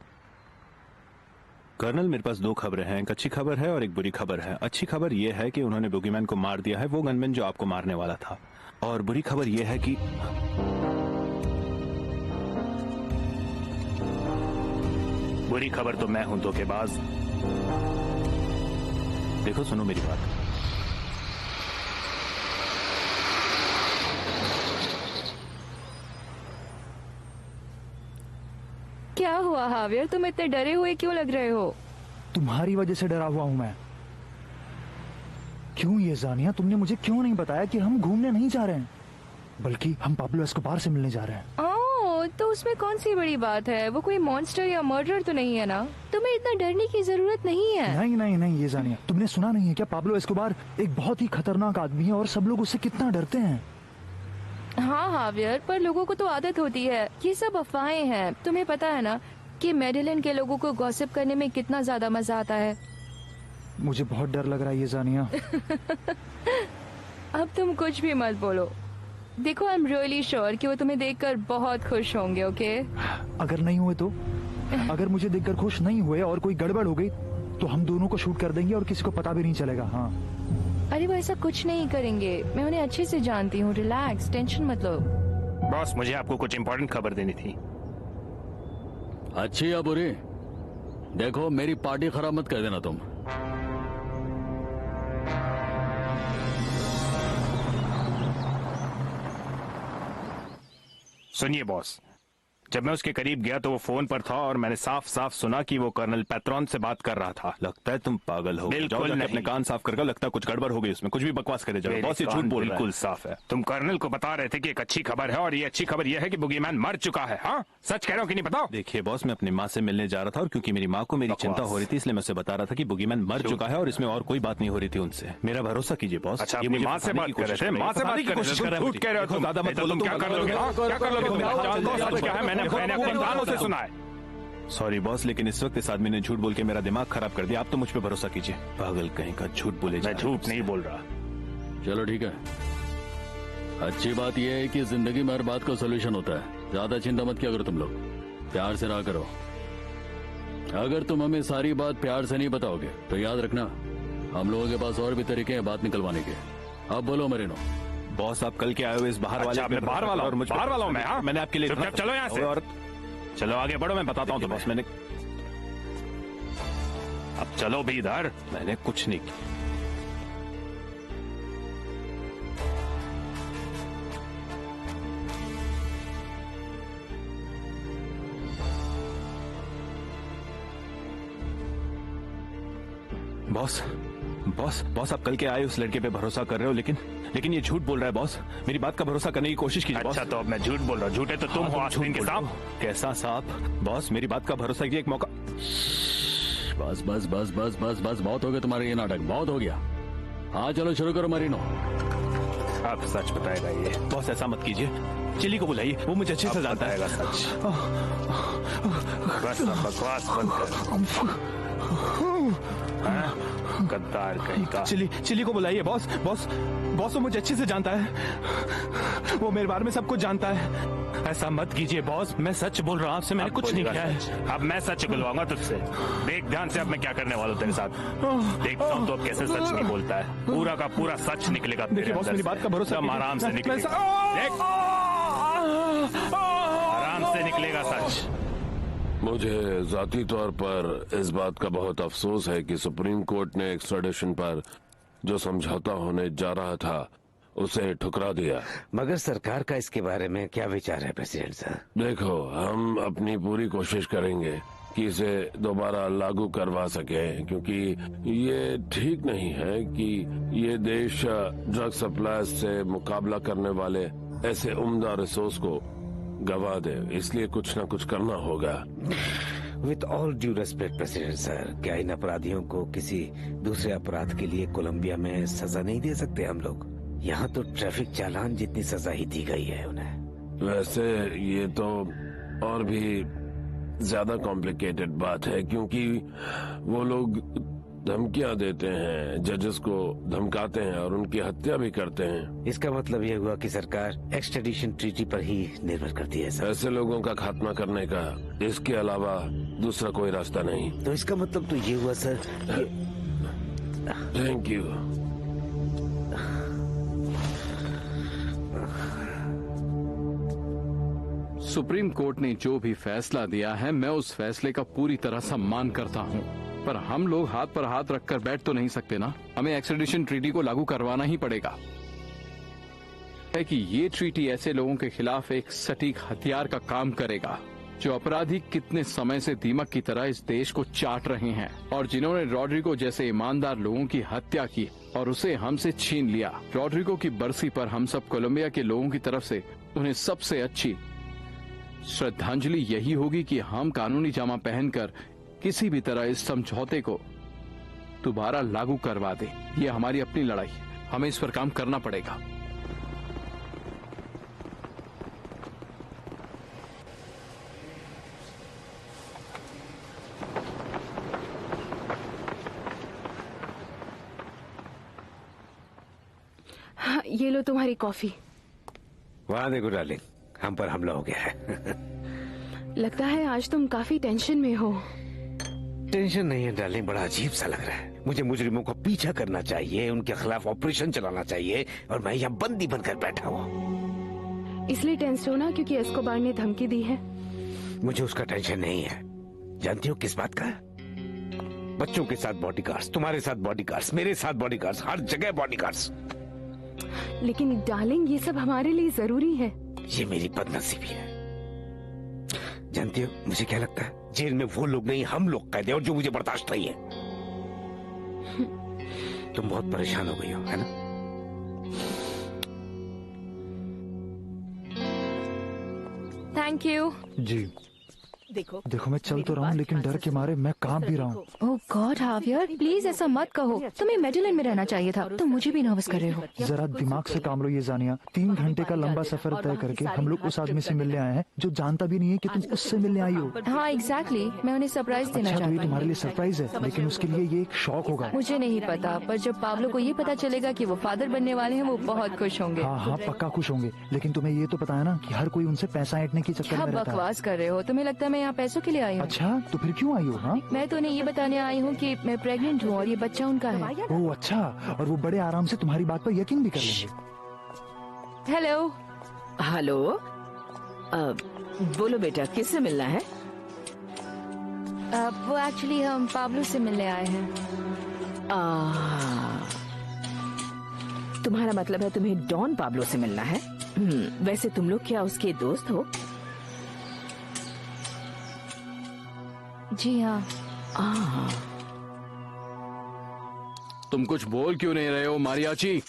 Colonel, मेरे पास 2 खबरें हैं। एक अच्छी खबर है और एक बुरी खबर है। अच्छी खबर यह है कि उन्होंने बोगीमैन को मार दिया है, वो गनमैन जो आपको मारने वाला था। और बुरी खबर यह है कि बुरी खबर तो मैं हूं धोखेबाज। देखो, सुनो मेरी बात। क्या हुआ हावियर, तुम इतने डरे हुए क्यों लग रहे हो? तुम्हारी वजह से डरा हुआ हूं मैं। क्यों ये जानिया, तुमने मुझे क्यों नहीं बताया कि हम घूमने नहीं जा रहे हैं, बल्कि हम पाब्लो एस्कोबार से मिलने जा रहे हैं? ओह, तो उसमें कौन सी बड़ी बात है? वो कोई मॉन्स्टर या मर्डर तो नहीं है ना? तुम्हें इतना डरने की जरूरत नहीं है। नहीं नहीं नहीं ये जानिया, तुमने सुना नहीं है क्या? पाब्लो एस्कोबार एक बहुत ही खतरनाक आदमी है और सब लोग उससे कितना डरते हैं। हाँ हावियर, पर लोगों को तो आदत होती है। ये सब अफवाहें हैं। तुम्हें पता है ना कि मेडेलिन के लोगों को गॉसिप करने में कितना ज्यादा मजा आता है। मुझे बहुत डर लग रहा है ये जानिया। अब तुम कुछ भी मत बोलो। देखो, आई एम रियली श्योर कि वो तुम्हें देखकर बहुत खुश होंगे। ओके? अगर नहीं हुए तो? अगर मुझे देखकर खुश नहीं हुए और कोई गड़बड़ हो गई तो हम दोनों को शूट कर देंगे और किसी को पता भी नहीं चलेगा। हाँ। अरे वो ऐसा कुछ नहीं करेंगे, मैं उन्हें अच्छे से जानती हूँ। रिलैक्स, टेंशन मत लो। बॉस, मुझे आपको कुछ इम्पोर्टेंट खबर देनी थी। अच्छी या बुरी? देखो, मेरी पार्टी खराब मत कर देना तुम। सुनिए बॉस, जब मैं उसके करीब गया तो वो फोन पर था और मैंने साफ साफ सुना कि वो कर्नल पैट्रॉन से बात कर रहा था। लगता है तुम पागल हो। बिल्कुल नहीं। अपने कान साफ करके, लगता है कुछ गड़बड़ हो गई उसमें। कुछ भी बकवास करे जाओ। बॉस, ये झूठ बोल रहा है। बिल्कुल साफ है। तुम कर्नल को बता रहे थे कि एक अच्छी खबर है और ये अच्छी खबर ये है कि बोगीमैन मर चुका है। हाँ, सच कह रहा हूँ कि नहीं? बताओ। देखिए बॉस, मैं अपनी माँ से मिलने जा रहा था और क्योंकि मेरी माँ को मेरी चिंता हो रही थी इसलिए मैं उसे बता रहा था कि बोगीमैन मर चुका है और इसमें और कोई बात नहीं हो रही थी उनसे। मेरा भरोसा कीजिए बॉस। अच्छा, अपनी माँ से बात कर रहे थे? माँ से बात कर रहे थे? झूठ कह रहे हो। ज्यादा मत बोलो। क्या कर लोगे? क्या कर लोगे? सच क्या है? मैंने अपने कानों से सुना है। सॉरी बॉस, लेकिन इस वक्त इस आदमी ने झूठ बोल के मेरा दिमाग खराब कर दिया। आप तो मुझ पे भरोसा कीजिए। पागल कहीं का, झूठ बोले। मैं झूठ नहीं बोल रहा। चलो ठीक है। अच्छी बात यह है कि जिंदगी में हर बात का सोल्यूशन होता है। ज्यादा चिंता मत किया करो तुम लोग, प्यार से रहा करो। अगर तुम हमें सारी बात प्यार से नहीं बताओगे तो याद रखना, हम लोगों के पास और भी तरीके हैं बात निकलवाने के। अब बोलो मरीनो। बॉस, आप कल के आए हुए इस बाहर वाले। अच्छा, बाहर वाला और मुझ बाहर वाला हूं मैं। मैंने आपके लिए चलो यहाँ से और चलो आगे बढ़ो, मैं बताता हूँ। तो बॉस, मैंने अब चलो भी इधर। मैंने कुछ नहीं किया। बॉस बॉस बॉस, आप कल के आए उस लड़के पे भरोसा कर रहे हो, लेकिन ये झूठ बोल रहा है बॉस। मेरी बात का भरोसा करने की कोशिश कीजिए बॉस। अच्छा, तो अब मैं झूठ बोल रहा हूँ? झूठे तो तुम हो आस्तीन के सांप। कैसा सांप? बॉस, मेरी बात का भरोसा कीजिए, एक मौका। बस बस बस बस बस बस, बहुत हो गया तुम्हारा ये नाटक, बहुत हो गया। हाँ चलो शुरू करो मरीनो। अब सच बताएगा ये। बॉस, ऐसा मत कीजिए। चिली को बुलाइए, वो मुझे अच्छे से जानता है। सच बस अब बकवास बंद कर। हाँ? गद्दार कहीं का। चिली को बुलाइए। बॉस वो मुझे अच्छे से जानता है, वो मेरे बारे में सब कुछ जानता है। ऐसा मत कीजिए बॉस, मैं सच बोल रहा हूँ आपसे, मैंने कुछ नहीं किया है। अब मैं सच बुलवाऊंगा तुझसे। देख ध्यान से अब मैं क्या करने वाला हूँ तेरे साथ। देखता हूँ तो अब कैसे सच नहीं बोलता है। पूरा का पूरा सच निकलेगा। देखिए बॉस, मेरी बात का भरोसा, आराम से निकलेगा। देख आराम से निकलेगा सच। मुझे जाती तौर पर इस बात का बहुत अफसोस है कि सुप्रीम कोर्ट ने एक्स्ट्राडिशन पर जो समझौता होने जा रहा था उसे ठुकरा दिया। मगर सरकार का इसके बारे में क्या विचार है प्रेसिडेंट सर? देखो, हम अपनी पूरी कोशिश करेंगे कि इसे दोबारा लागू करवा सके, क्योंकि ये ठीक नहीं है कि ये देश ड्रग सप्लाई से मुकाबला करने वाले ऐसे उम्दा रिसोर्स को गवा दे। इसलिए कुछ न कुछ करना होगा। With all due respect president sir, क्या इन अपराधियों को किसी दूसरे अपराध के लिए कोलंबिया में सजा नहीं दे सकते हम लोग? यहाँ तो ट्रैफिक चालान जितनी सजा ही दी गई है उन्हें। वैसे ये तो और भी ज्यादा कॉम्प्लिकेटेड बात है, क्योंकि वो लोग धमकियां देते हैं, जजेस को धमकाते हैं और उनकी हत्या भी करते हैं। इसका मतलब ये हुआ कि सरकार एक्सट्रेडिशन ट्रीटी पर ही निर्भर करती है सर। ऐसे लोगों का खात्मा करने का इसके अलावा दूसरा कोई रास्ता नहीं। तो इसका मतलब तो ये हुआ sir. Thank you. Supreme court ने जो भी फैसला दिया है, मैं उस फैसले का पूरी तरह सम्मान करता हूँ, पर हम लोग हाथ पर हाथ रखकर बैठ तो नहीं सकते ना। हमें एक्स्ट्रेडिशन ट्रीटी को लागू करवाना ही पड़ेगा। है कि ये ट्रीटी ऐसे लोगों के खिलाफ एक सटीक हथियार का काम करेगा जो अपराधी कितने समय से दीमक की तरह इस देश को चाट रहे हैं और जिन्होंने रॉड्रिगो जैसे ईमानदार लोगों की हत्या की और उसे हमसे छीन लिया। रॉड्रिगो की बरसी पर हम सब कोलंबिया के लोगों की तरफ से उन्हें सबसे अच्छी श्रद्धांजलि यही होगी कि हम कानूनी जामा पहनकर किसी भी तरह इस समझौते को दोबारा लागू करवा दे। ये हमारी अपनी लड़ाई है, हमें इस पर काम करना पड़ेगा। हाँ, ये लो तुम्हारी कॉफी। वहाँ देखो डार्लिंग, हम पर हमला हो गया है। लगता है आज तुम काफी टेंशन में हो। टेंशन नहीं है डार्लिंग, बड़ा अजीब सा लग रहा है। मुझे मुजरिमों का पीछा करना चाहिए, उनके खिलाफ ऑपरेशन चलाना चाहिए और मैं यहाँ बंदी बनकर बैठा हुआ। इसलिए टेंस हो ना क्योंकि एस्कोबार ने धमकी दी है? मुझे उसका टेंशन नहीं है। जानती हो किस बात का? बच्चों के साथ बॉडीगार्ड्स, तुम्हारे साथ बॉडीगार्ड्स, मेरे साथ बॉडीगार्ड्स, हर जगह बॉडीगार्ड्स। लेकिन डार्लिंग, ये सब हमारे लिए जरूरी है। ये मेरी बदनसीबी है। जानती हो मुझे क्या लगता है? जेल में वो लोग नहीं, हम लोग कैद हैं और जो मुझे बर्दाश्त नहीं है। तुम बहुत परेशान हो गई हो, है ना? Thank you. जी देखो मैं चल तो रहा हूँ लेकिन डर के मारे मैं कांप भी रहा हूँ। ओह गॉड हावियर, प्लीज ऐसा मत कहो। तुम्हें मेडेलिन में रहना चाहिए था, तुम मुझे भी नर्वस कर रहे हो। जरा दिमाग से काम लो। ये जानिया, 3 घंटे का लंबा सफर तय करके हम लोग उस आदमी से मिलने आए हैं जो जानता भी नहीं है कि तुम उससे मिलने आई हो। हाँ एग्जैक्टली, मैं उन्हें सरप्राइज देना अच्छा, तो चाहती ये हूँ। तुम्हारे लिए सरप्राइज है, लेकिन उसके लिए ये एक शौक होगा। मुझे नहीं पता, पर जब पाब्लो को ये पता चलेगा कि वो फादर बनने वाले हैं, वो बहुत खुश होंगे। हाँ पक्का खुश होंगे, लेकिन तुम्हें ये तो पता है ना कि हर कोई उनसे पैसा ऐंठने की चक्कर क्या में रहता है। बकवास कर रहे हो? तुम्हें लगता है मैं यहाँ पैसों के लिए आई हूँ? अच्छा, तो फिर क्यों आई हो? हाँ, मैं तो उन्हें ये बताने आई हूँ कि मैं प्रेग्नेंट हूँ और ये बच्चा उनका है। ओह अच्छा, और वो बड़े आराम से तुम्हारी बात पर यकीन भी कर लेंगे। हेलो हेलो, बोलो बेटा, किससे मिलना है? वो एक्चुअली हम पाब्लो से मिलने आए हैं। तुम्हारा मतलब है तुम्हें डॉन पाब्लो से मिलना है? वैसे तुम लोग क्या उसके दोस्त हो? जी हाँ। तुम कुछ बोल क्यों नहीं रहे हो मारियाची?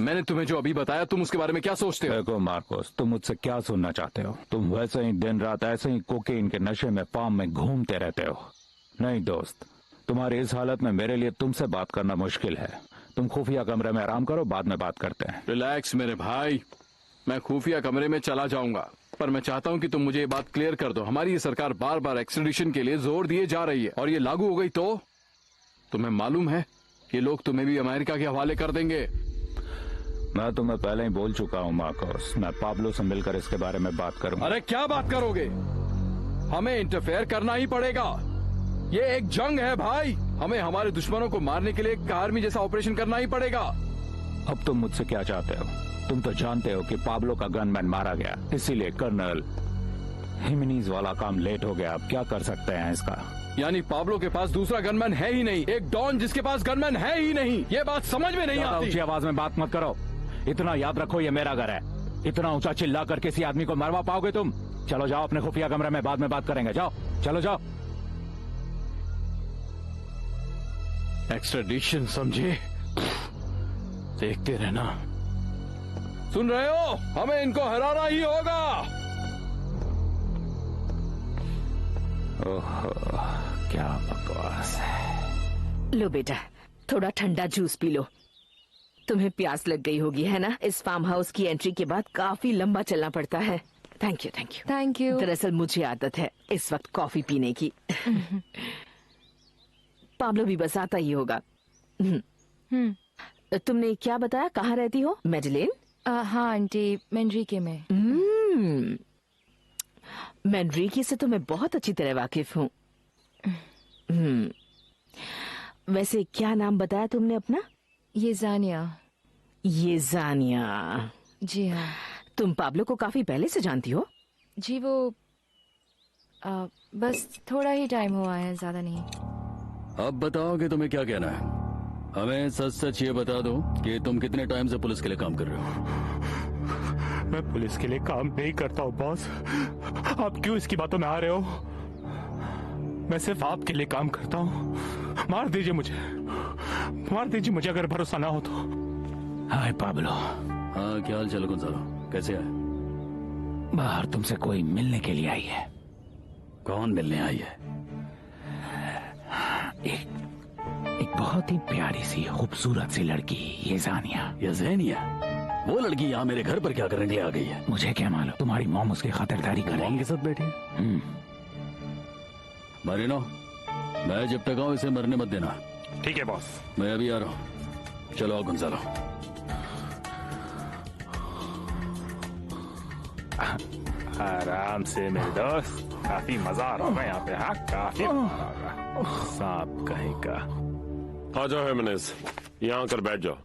मैंने तुम्हें जो अभी बताया, तुम उसके बारे में क्या सोचते हो? देखो मार्कोस, तुम मुझसे क्या सुनना चाहते हो? तुम वैसे ही दिन रात ऐसे ही कोकेन के नशे में फार्म में घूमते रहते हो। नहीं दोस्त, तुम्हारी इस हालत में मेरे लिए तुमसे बात करना मुश्किल है। तुम खुफिया कमरे में आराम करो, बाद में बात करते हैं। रिलैक्स मेरे भाई, मैं खुफिया कमरे में चला जाऊंगा, पर मैं चाहता हूं कि तुम मुझे ये बात क्लियर कर दो। हमारी ये सरकार बार बार एक्सट्रेडिशन के लिए जोर दिए जा रही है, और ये लागू हो गई तो तुम्हें मालूम है कि लोग तुम्हें भी अमेरिका के हवाले कर देंगे। मैं तुम्हें पहले ही बोल चुका हूं मार्कोस, मैं पाब्लो से मिलकर इसके बारे में बात करूंगा। अरे क्या बात करोगे? हमें इंटरफेयर करना ही पड़ेगा। ये एक जंग है भाई, हमें हमारे दुश्मनों को मारने के लिए एक आर्मी जैसा ऑपरेशन करना ही पड़ेगा। अब तुम मुझसे क्या चाहते हो? तुम तो जानते हो कि पाब्लो का गनमैन मारा गया, इसीलिए कर्नल हिमेनीज वाला काम लेट हो गया। अब क्या कर सकते हैं इसका? यानी पाब्लो के पास दूसरा गनमैन है ही नहीं, एक डॉन जिसके पास गनमैन है ही नहीं। ये बात समझ में नहीं आती। ऊंची आवाज में बात मत करो। इतना याद रखो, ये मेरा घर है। इतना ऊंचा चिल्ला कर किसी आदमी को मरवा पाओगे तुम? चलो जाओ अपने खुफिया कमरे में, बाद में बात करेंगे। जाओ, चलो जाओ। एक्सट्रेडिशन समझे? देखते रहना। सुन रहे हो? हमें इनको हराना ही होगा। ओहो, क्या बकवास है। लो बेटा, थोड़ा ठंडा जूस पी लो। तुम्हें प्यास लग गई होगी, है ना? इस फार्म हाउस की एंट्री के बाद काफी लंबा चलना पड़ता है। Thank you, thank you, thank you. दरअसल मुझे आदत है इस वक्त कॉफी पीने की। पाब्लो भी बस आता ही होगा। तुमने क्या बताया, कहाँ रहती हो? मेडलिन? हाँ आंटी, मैनरिके में। मैनरिके से तो मैं बहुत अच्छी तरह वाकिफ हूँ। वैसे क्या नाम बताया तुमने अपना? ये जानिया। ये जानिया। जी हाँ। तुम पाब्लो को काफी पहले से जानती हो? जी वो बस थोड़ा ही टाइम हुआ है, ज्यादा नहीं। अब बताओ कि तुम्हें क्या कहना है। हमें सच सच ये बता दो कि तुम कितने टाइम से पुलिस के लिए काम कर रहे हो। मैं पुलिस के लिए काम नहीं करता हूँ बॉस। आप क्यों इसकी बातों में आ रहे हो? मैं सिर्फ आपके लिए काम करता हूँ। मार दीजिए मुझे, मार दीजिए मुझे अगर भरोसा ना हो तो। हाय पाब्लो। हाँ, क्या हाल चाल गुंजालो, कैसे है? बाहर तुमसे कोई मिलने के लिए आई है। कौन मिलने आई है? एक बहुत ही प्यारी सी खूबसूरत सी लड़की, ये जानिया। ये ज़ेनिया? वो लड़की यहाँ मेरे घर पर क्या करने के लिए आ गई है? मुझे क्या मालूम, तुम्हारी मॉम उसकी खातिरदारी कर रही है। मॉम के साथ बैठी है? मारिनो, मैं जब तक आऊँ इसे मरने मत देना। ठीक है बॉस। मैं अभी आ रहा हूँ। चलो आओ गुंजालो। आराम से मेरे दोस्त, काफी मजा आ रहा होगा यहाँ पे। हाँ, काफी मजा आ रहा। सांप कहीं का। आ जाओ हिमेनीज, यहाँ आकर बैठ जाओ।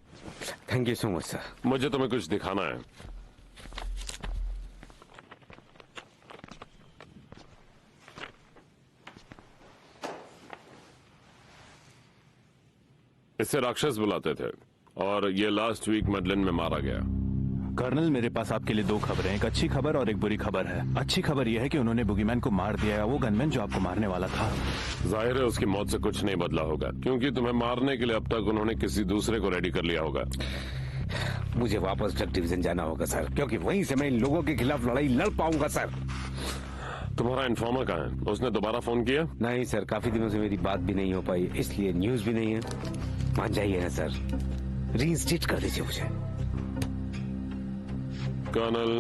Thank you so much sir. मुझे तुम्हें कुछ दिखाना है। इसे राक्षस बुलाते थे और ये लास्ट वीक मेडलिन में मारा गया। कर्नल, मेरे पास आपके लिए दो खबरें, एक अच्छी खबर और एक बुरी खबर है। अच्छी खबर यह है कि उन्होंने बुगीमैन को मार दिया है, वो गनमैन जो आपको मारने वाला था। जाहिर है उसकी मौत से कुछ नहीं बदला होगा, क्योंकि तुम्हें मारने के लिए अब तक उन्होंने किसी दूसरे को रेडी कर लिया होगा। मुझे वापस ड्रग डिवीजन जाना होगा सर, क्योंकि वहीं से मैं इन लोगों के खिलाफ लड़ाई लड़ पाऊंगा सर। तुम्हारा इन्फॉर्मर कहाँ है? उसने दोबारा फोन किया? नहीं सर, काफी दिनों से मेरी बात भी नहीं हो पाई, इसलिए न्यूज भी नहीं है। मान जाइए ना सर, रीइंस्टेट कर दीजिए मुझे। कर्नल,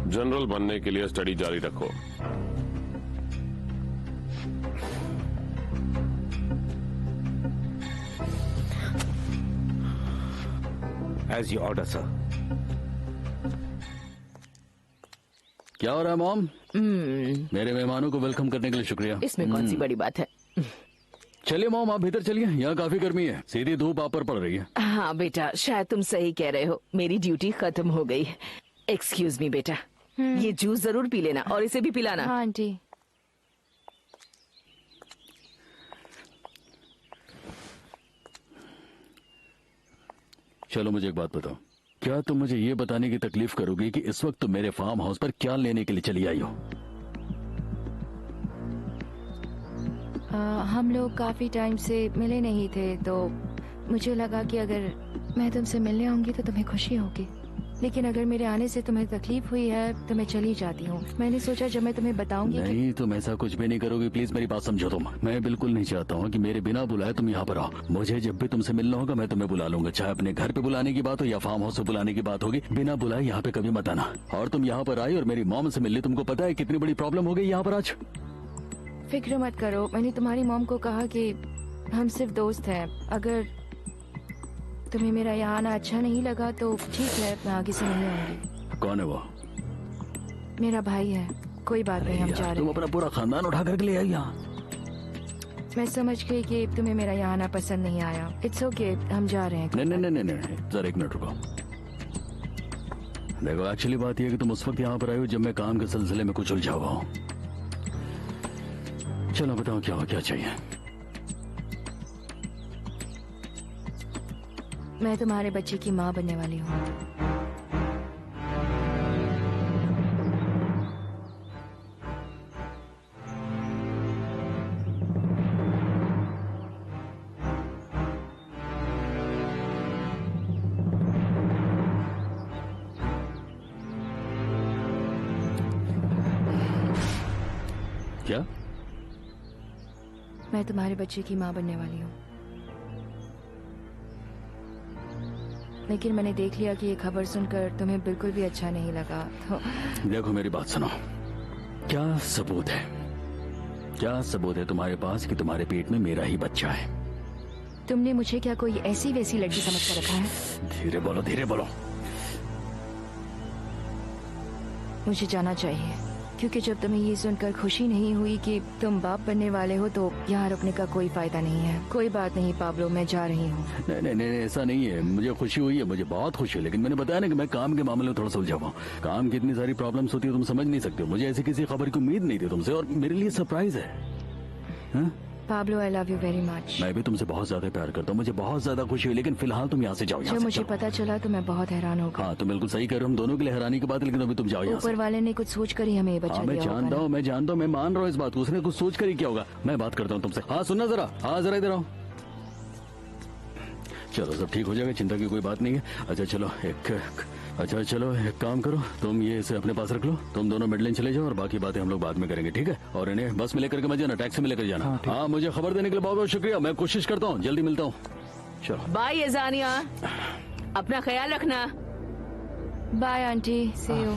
जनरल बनने के लिए स्टडी जारी रखो। As you order sir. क्या हो रहा है मॉम? मेरे मेहमानों को वेलकम करने के लिए शुक्रिया। इसमें कौन सी बड़ी बात है? चलिए मॉम, आप भीतर चलिए, यहाँ काफी गर्मी है, सीधी धूप आप पर पड़ रही है। हाँ बेटा, शायद तुम सही कह रहे हो, मेरी ड्यूटी खत्म हो गई। एक्सक्यूज मी बेटा, ये जूस जरूर पी लेना और इसे भी पिलाना। हाँ आंटी। चलो मुझे एक बात बताओ, क्या तुम मुझे ये बताने की तकलीफ करोगी कि इस वक्त तुम मेरे फार्म हाउस पर क्या लेने के लिए चली आई हो? हम लोग काफी टाइम से मिले नहीं थे, तो मुझे लगा कि अगर मैं तुमसे मिलने आऊंगी तो तुम्हें खुशी होगी। लेकिन अगर मेरे आने से तुम्हें तकलीफ हुई है तो मैं चली जाती हूँ। मैंने सोचा जब मैं तुम्हें बताऊंगी कि... नहीं, तुम ऐसा कुछ भी नहीं करोगी। प्लीज मेरी बात समझो तुम। मैं बिल्कुल नहीं चाहता हूँ कि मेरे बिना बुलाए तुम यहाँ पर आओ। मुझे जब भी तुमसे मिलना होगा मैं तुम्हें बुला लूंगा, चाहे अपने घर पे बुलाने की बात हो या फार्म हाउस से बुलाने की बात होगी। बिना बुलाए यहाँ पे कभी मत आना। और तुम यहाँ पर आई और मेरी मॉम से मिलने, तुमको पता है कितनी बड़ी प्रॉब्लम हो गई यहाँ पर आज। फिक्र मत करो, मैंने तुम्हारी मॉम को कहा कि हम सिर्फ दोस्त हैं। अगर तुम्हें मेरा यहाँ आना अच्छा नहीं लगा तो ठीक है, मैं आगे से नहीं आऊंगी। कौन है वो? मेरा भाई है। कोई बात नहीं, हम जा रहे तुम हैं। अपना पूरा खानदान उठा करके ले आई यहाँ। मैं समझ गई कि तुम्हें मेरा यहाँ आना पसंद नहीं आया। इट्स ओके, हम जा रहे हैं। नहीं, जरा एक मिनट रुको। देखो, एक्चुअली बात यह है कि तुम उस वक्त यहाँ पर आए हो जब मैं काम के सिलसिले में कुछ उलझा हुआ हूँ। चलो बताओ क्या चाहिए। मैं तुम्हारे बच्चे की माँ बनने वाली हूँ। क्या? मैं तुम्हारे बच्चे की माँ बनने वाली हूँ। लेकिन मैंने देख लिया कि ये खबर सुनकर तुम्हें बिल्कुल भी अच्छा नहीं लगा तो... देखो मेरी बात सुनो। क्या सबूत है? क्या सबूत है तुम्हारे पास कि तुम्हारे पेट में मेरा ही बच्चा है? तुमने मुझे क्या कोई ऐसी वैसी लड़की समझ कर रखा है? धीरे बोलो, धीरे बोलो। मुझे जाना चाहिए, क्योंकि जब तुम्हें ये सुनकर खुशी नहीं हुई कि तुम बाप बनने वाले हो तो यहाँ रुकने का कोई फायदा नहीं है। कोई बात नहीं पाब्लो, मैं जा रही हूँ। नहीं, ऐसा नहीं है। मुझे खुशी हुई है, मुझे बहुत खुशी है, लेकिन मैंने बताया ना कि मैं काम के मामले में थोड़ा सा उलझा हुआ हूँ। काम की इतनी सारी प्रॉब्लम्स होती है, तुम समझ नहीं सकते हो। मुझे ऐसी किसी खबर की उम्मीद नहीं थी तुमसे, और मेरे लिए सरप्राइज है। हा? Pablo, I love you very much. मैं भी तुमसे बहुत ज्यादा प्यार करता हूँ, मुझे बहुत ज्यादा खुशी हुई, लेकिन फिलहाल तुम यहाँ से जाओ। जब मुझे पता चला तो मैं बहुत हैरान हो गई। हाँ, तुम बिल्कुल सही कह रहे हो, हम दोनों के लिए हैरानी की बात है, लेकिन अभी तुम जाओ यहाँ से। ऊपर वाले ने कुछ सोच कर ही हमें बचा मैं जानता हूँ, मैं जानता हूँ, मैं मान रहा हूँ इस बात को। उसने कुछ सोच कर ही क्या होगा। मैं बात करता हूँ तुमसे। हाँ सुनना जरा, हाँ जरा इधर आओ। चलो सब ठीक हो जाएगा, चिंता की कोई बात नहीं है। अच्छा चलो एक काम करो, तुम ये इसे अपने पास रख लो। तुम दोनों मिडलैंड चले जाओ और बाकी बातें हम लोग बाद में करेंगे, ठीक है? और इन्हें बस में लेकर के मत जाना, टैक्सी में लेकर जाना। हाँ, मुझे खबर देने के लिए बहुत बहुत शुक्रिया। मैं कोशिश करता हूँ, जल्दी मिलता हूँ। चलो बाय यजानिया, अपना ख्याल रखना। Bye aunty, see you.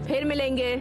फिर मिलेंगे।